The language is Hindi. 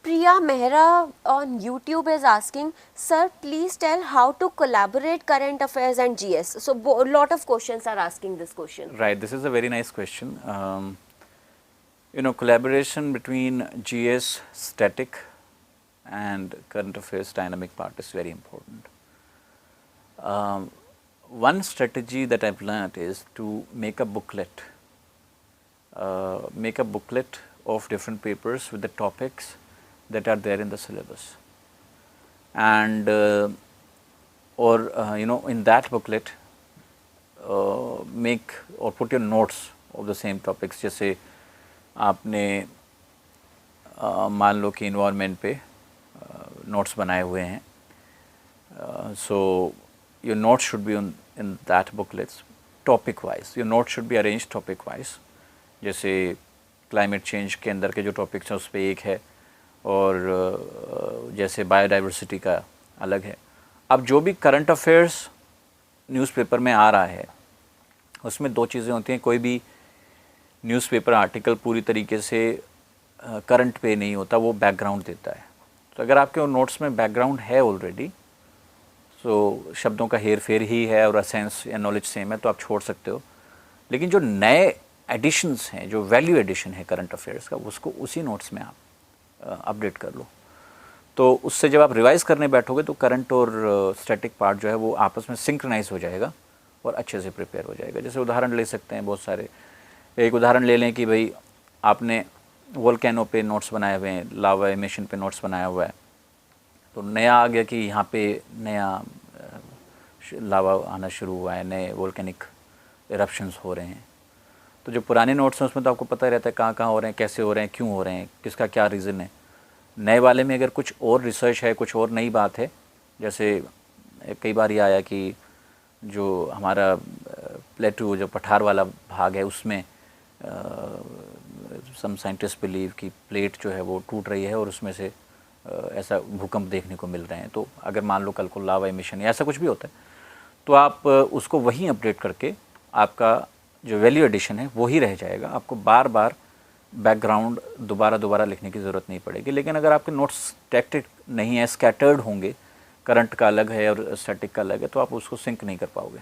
Priya Mehra on YouTube is asking, sir, please tell how to collaborate current affairs and GS. So a lot of questions are asking this question. Right, this is a very nice question. Collaboration between GS static and current affairs dynamic part is very important. One strategy that I've learned is to make a booklet. Of different papers with the topics that are there in the syllabus, and in that booklet make or put your notes of the same topics. जैसे आपने मान लो कि इन्वायरमेंट पे नोट्स बनाए हुए हैं, so your notes should be in that booklets topic wise. Your notes should be arranged topic wise. जैसे क्लाइमेट चेंज के अंदर के जो टॉपिक्स हैं उस पर एक है, और जैसे बायोडाइवर्सिटी का अलग है. अब जो भी करंट अफेयर्स न्यूज़पेपर में आ रहा है उसमें दो चीज़ें होती हैं. कोई भी न्यूज़पेपर आर्टिकल पूरी तरीके से करंट पे नहीं होता, वो बैकग्राउंड देता है. तो अगर आपके नोट्स में बैकग्राउंड है ऑलरेडी, तो शब्दों का हेर फेर ही है और सेंस या नॉलेज सेम है, तो आप छोड़ सकते हो. लेकिन जो नए एडिशंस हैं, जो वैल्यू एडिशन है करंट अफेयर्स का, उसको उसी नोट्स में आप अपडेट कर लो. तो उससे जब आप रिवाइज़ करने बैठोगे तो करंट और स्टैटिक पार्ट जो है वो आपस में सिंक्रोनाइज हो जाएगा और अच्छे से प्रिपेयर हो जाएगा. जैसे उदाहरण ले सकते हैं बहुत सारे. एक उदाहरण ले लें कि भाई आपने वोल्केनो पे नोट्स बनाए हुए हैं, लावा एमिशन पे नोट्स बनाया हुआ है, तो नया आ गया कि यहाँ पे नया लावा आना शुरू हुआ है, नए वोल्केनिक इरप्शंस हो रहे हैं. तो जो पुराने नोट्स हैं उसमें तो आपको पता ही रहता है कहाँ कहाँ हो रहे हैं, कैसे हो रहे हैं, क्यों हो रहे हैं, किसका क्या रीज़न है. नए वाले में अगर कुछ और रिसर्च है, कुछ और नई बात है, जैसे कई बार ये आया कि जो हमारा प्लेटू जो पठार वाला भाग है उसमें सम साइंटिस्ट बिलीव कि प्लेट जो है वो टूट रही है और उसमें से ऐसा भूकंप देखने को मिल रहे हैं. तो अगर मान लो कल को लावा एमिशन या ऐसा कुछ भी होता है, तो आप उसको वहीं अपडेट करके आपका जो वैल्यू एडिशन है वही रह जाएगा. आपको बार बार बैकग्राउंड दोबारा लिखने की ज़रूरत नहीं पड़ेगी. लेकिन अगर आपके नोट्स स्टैटिक नहीं है, स्कैटर्ड होंगे, करंट का अलग है और स्टैटिक का अलग है, तो आप उसको सिंक नहीं कर पाओगे.